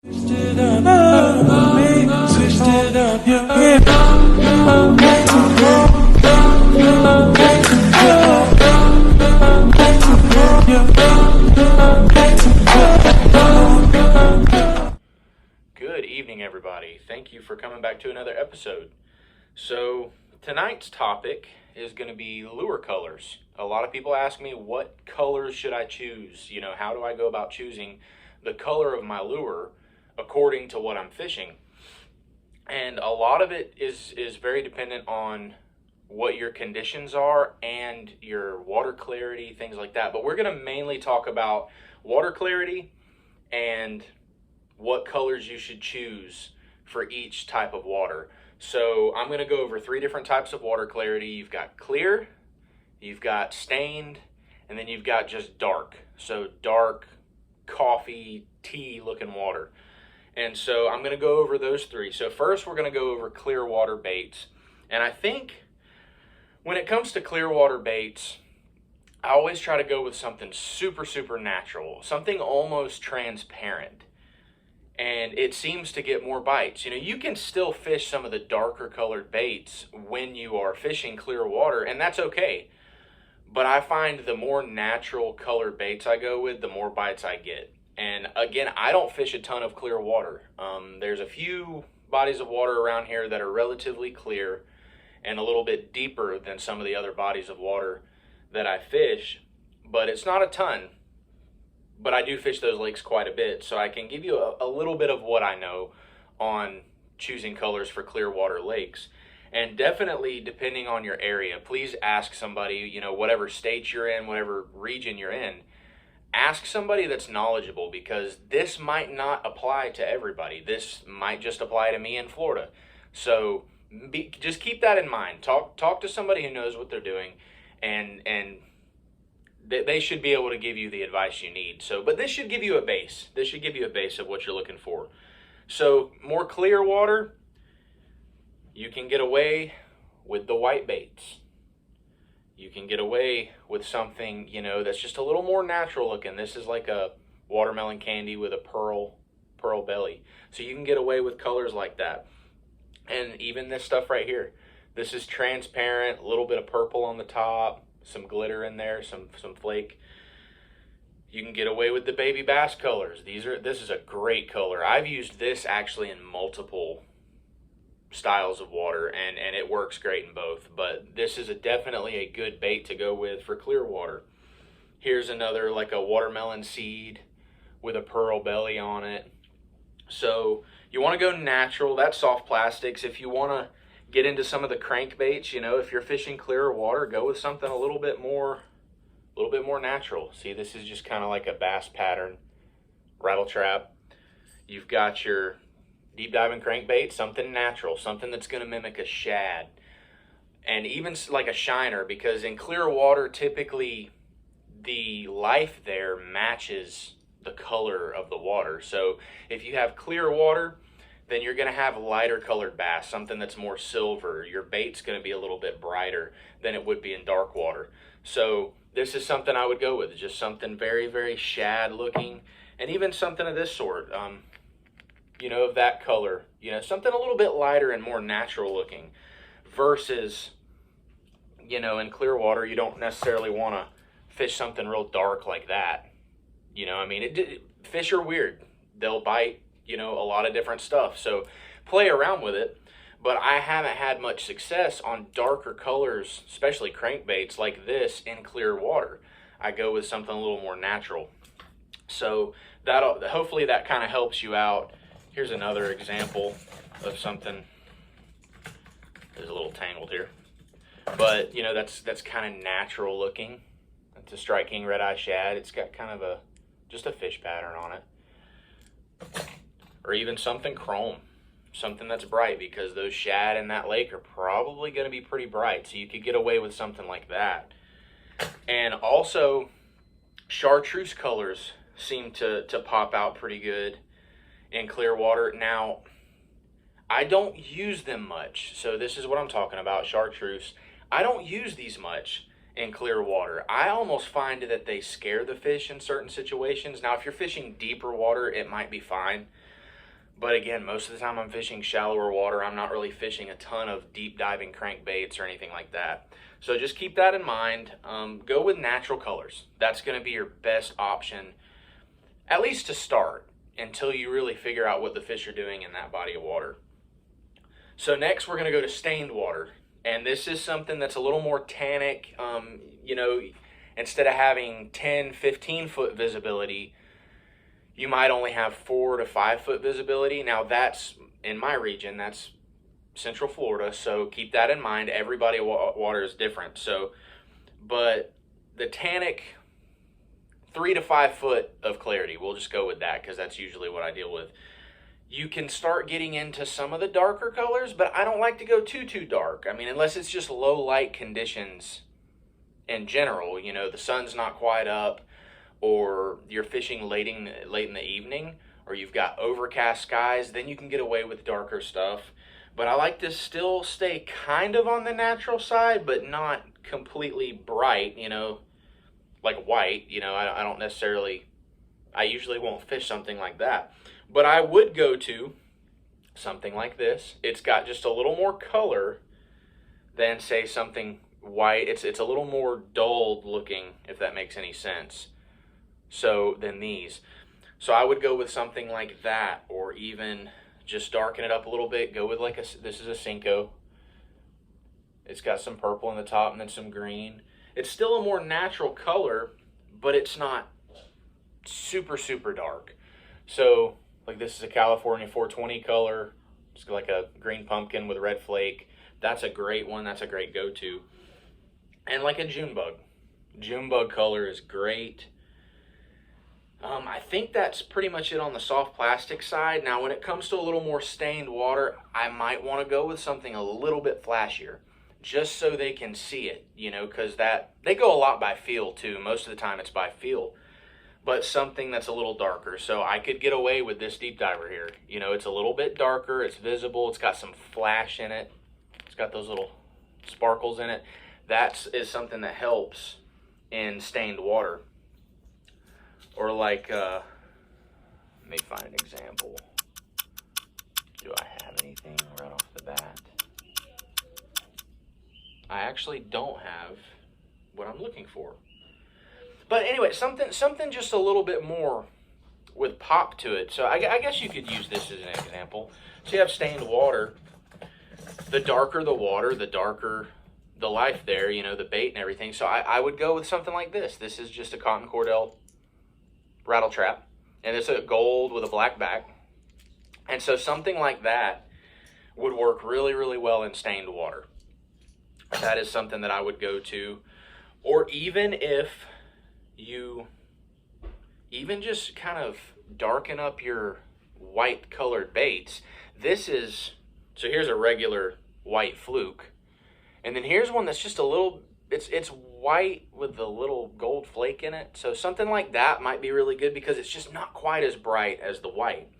Switched it up, me, switched it up, yeah. Good evening, everybody. Thank you for coming back to another episode. So, tonight's topic is going to be lure colors. A lot of people ask me, what colors should I choose? You know, how do I go about choosing the color of my lure according to what I'm fishing? And a lot of it is very dependent on what your conditions are and your water clarity, things like that. But we're going to mainly talk about water clarity and what colors you should choose for each type of water. So I'm going to go over 3 different types of water clarity. You've got clear, you've got stained, and then you've got just dark. So dark, coffee, tea looking water. And so I'm going to go over those 3. So first we're going to go over clear water baits. And I think when it comes to clear water baits, I always try to go with something super natural, something almost transparent. And it seems to get more bites. You know, you can still fish some of the darker colored baits when you are fishing clear water, and that's okay. But I find the more natural colored baits I go with, the more bites I get. And again, I don't fish a ton of clear water. There's a few bodies of water around here that are relatively clear and a little bit deeper than some of the other bodies of water that I fish, but it's not a ton. But I do fish those lakes quite a bit, so I can give you a little bit of what I know on choosing colors for clear water lakes. And definitely, depending on your area, please ask somebody, you know, whatever state you're in, whatever region you're in, ask somebody that's knowledgeable, because this might not apply to everybody. This might just apply to me in Florida. So just keep that in mind. Talk to somebody who knows what they're doing, and they should be able to give you the advice you need. So, but this should give you a base. This should give you a base of what you're looking for. So, more clear water, you can get away with the white baits. You can get away with something, you know, that's just a little more natural looking. This is like a watermelon candy with a pearl belly. So you can get away with colors like that. And even this stuff right here. This is transparent, a little bit of purple on the top, some glitter in there, some flake. You can get away with the baby bass colors. This is a great color. I've used this actually in multiple styles of water, and it works great in both. But this is definitely a good bait to go with for clear water. Here's another, like a watermelon seed with a pearl belly on it. So you want to go natural. That's soft plastics. If you want to get into some of the crankbaits, you know, if you're fishing clear water, go with something a little bit more natural. See, this is just kind of like a bass pattern rattle trap. You've got your deep diving crankbait, something natural, something that's going to mimic a shad, and even like a shiner, because in clear water, typically the life there matches the color of the water. So if you have clear water, then you're going to have lighter colored bass, something that's more silver. Your bait's going to be a little bit brighter than it would be in dark water. So this is something I would go with, just something very shad looking, and even something of this sort, you know, of that color, you know, something a little bit lighter and more natural looking, versus, you know, in clear water, you don't necessarily want to fish something real dark like that. You know, I mean, fish are weird. They'll bite, you know, a lot of different stuff. So play around with it. But I haven't had much success on darker colors, especially crankbaits like this, in clear water. I go with something a little more natural. So hopefully that kind of helps you out. Here's another example of something. It's a little tangled here. But, you know, that's kind of natural looking. It's a Strike King red eye shad. It's got kind of just a fish pattern on it. Or even something chrome, something that's bright, because those shad in that lake are probably going to be pretty bright. So you could get away with something like that. And also, chartreuse colors seem to pop out pretty good in clear water. Now, I don't use them much. So this is what I'm talking about, chartreuse. I don't use these much in clear water. I almost find that they scare the fish in certain situations. Now, if you're fishing deeper water, it might be fine. But again, most of the time I'm fishing shallower water. I'm not really fishing a ton of deep diving crankbaits or anything like that. So just keep that in mind. Go with natural colors. That's going to be your best option, at least to start, until you really figure out what the fish are doing in that body of water. So next we're going to go to stained water. And this is something that's a little more tannic. Instead of having 10, 15 foot visibility, you might only have 4 to 5 foot visibility. Now that's, in my region, that's Central Florida, so keep that in mind. Every body of water is different. But the tannic, 3 to 5 foot of clarity, we'll just go with that because that's usually what I deal with. You can start getting into some of the darker colors, but I don't like to go too dark. I mean, unless it's just low light conditions in general, the sun's not quite up, or you're fishing late in the evening, or you've got overcast skies, then you can get away with darker stuff. But I like to still stay kind of on the natural side, but not completely bright, like white. I don't necessarily, I usually won't fish something like that. But I would go to something like this. It's got just a little more color than, say, something white. It's a little more dulled looking, if that makes any sense. Than these. So I would go with something like that, or even just darken it up a little bit. Go with this is a Senko. It's got some purple in the top and then some green. It's still a more natural color, but it's not super dark. So like this is a California 420 color. It's like a green pumpkin with red flake. That's a great one. That's a great go-to. And like a June bug. June bug color is great. I think that's pretty much it on the soft plastic side. Now, when it comes to a little more stained water, I might want to go with something a little bit flashier, just so they can see it, because they go a lot by feel too. Most of the time it's by feel, but something that's a little darker. So I could get away with this deep diver here. It's a little bit darker, it's visible, it's got some flash in it, it's got those little sparkles in it. That is something that helps in stained water. Or like, let me find an example. Do I have anything right off the bat? I actually don't have what I'm looking for. But anyway, something just a little bit more with pop to it. So I guess you could use this as an example. So you have stained water. The darker the water, the darker the life there, the bait and everything. So I would go with something like this. This is just a cotton cordell rattle trap, and it's a gold with a black back. And so something like that would work really well in stained water. That is something that I would go to. Or even if you just kind of darken up your white colored baits. So here's a regular white fluke, and then here's one that's just a little, it's white with the little gold flake in it. So something like that might be really good because it's just not quite as bright as the white.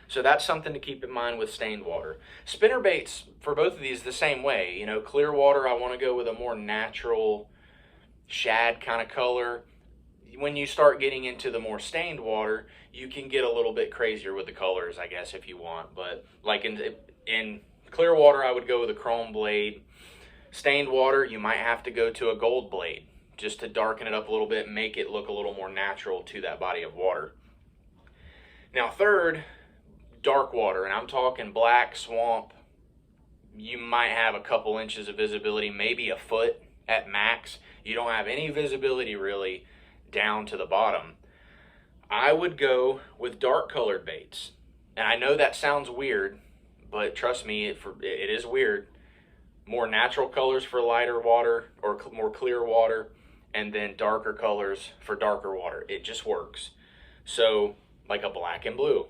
So that's something to keep in mind with stained water. Spinner baits for both of these the same way. Clear water, I want to go with a more natural shad kind of color. When you start getting into the more stained water, you can get a little bit crazier with the colors, I guess, if you want. But like in clear water, I would go with a chrome blade. Stained water, you might have to go to a gold blade just to darken it up a little bit and make it look a little more natural to that body of water. Now third, dark water, and I'm talking black swamp. You might have a couple inches of visibility, maybe a foot at max. You don't have any visibility really down to the bottom. I would go with dark colored baits. And I know that sounds weird, but trust me, it is weird. More natural colors for lighter water or more clear water, and then darker colors for darker water. It just works. So like a black and blue,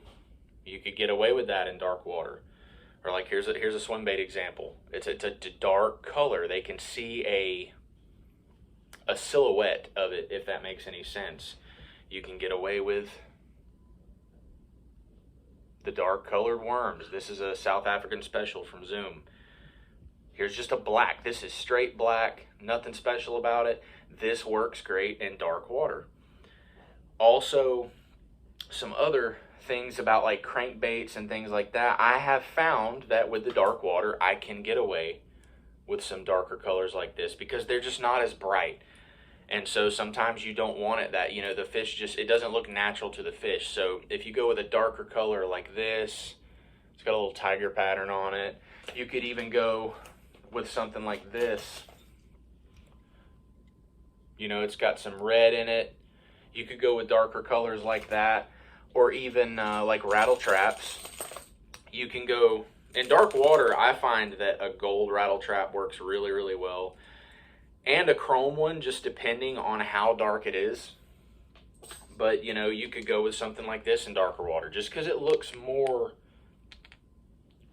you could get away with that in dark water. Or like here's a swim bait example. It's a dark color. They can see a silhouette of it, if that makes any sense. You can get away with the dark colored worms. This is a South African special from Zoom. Here's just a black. This is straight black, nothing special about it. This works great in dark water. Also, some other things about like crankbaits and things like that, I have found that with the dark water, I can get away with some darker colors like this because they're just not as bright. And so sometimes you don't want it that, the fish just, it doesn't look natural to the fish. So if you go with a darker color like this, it's got a little tiger pattern on it. You could even go with something like this. It's got some red in it. You could go with darker colors like that, or even like rattle traps. You can go, in dark water, I find that a gold rattle trap works really, really well. And a chrome one, just depending on how dark it is. But, you could go with something like this in darker water, just because it looks more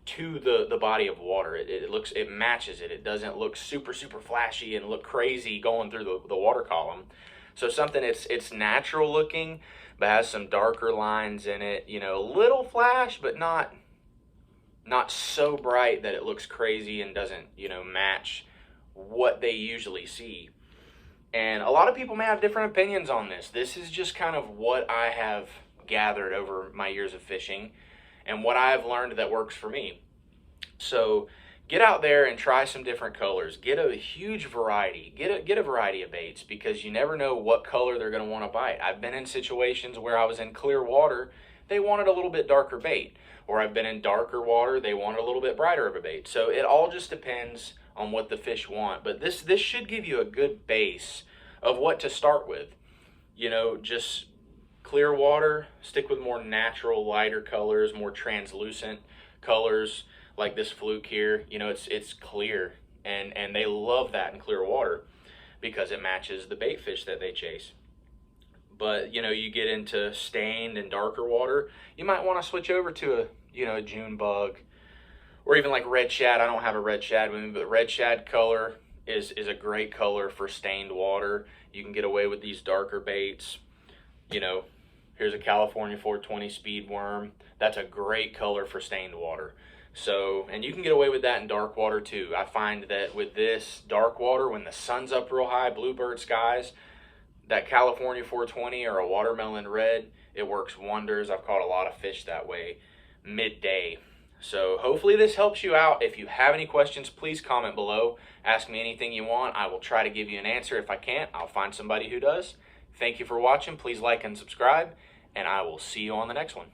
to the body of water. It matches it. It doesn't look super, super flashy and look crazy going through the water column. So something it's natural looking, but has some darker lines in it. A little flash, but not so bright that it looks crazy and doesn't, match what they usually see. And a lot of people may have different opinions on this. This is just kind of what I have gathered over my years of fishing and what I have learned that works for me. So get out there and try some different colors. Get a huge variety. Get a variety of baits, because you never know what color they're going to want to bite. I've been in situations where I was in clear water, they wanted a little bit darker bait. Or I've been in darker water, they wanted a little bit brighter of a bait. So it all just depends on what the fish want. But this should give you a good base of what to start with. Just clear water, stick with more natural, lighter colors, more translucent colors like this fluke here. It's clear, and they love that in clear water because it matches the bait fish that they chase. But you get into stained and darker water, you might want to switch over to a June bug, or even like red shad. I don't have a red shad with me, but red shad color is a great color for stained water. You can get away with these darker baits. Here's a California 420 speed worm. That's a great color for stained water. So, and you can get away with that in dark water too. I find that with this dark water, when the sun's up real high, bluebird skies, that California 420 or a watermelon red, it works wonders. I've caught a lot of fish that way midday. So hopefully this helps you out. If you have any questions, please comment below. Ask me anything you want. I will try to give you an answer. If I can't, I'll find somebody who does. Thank you for watching. Please like and subscribe, and I will see you on the next one.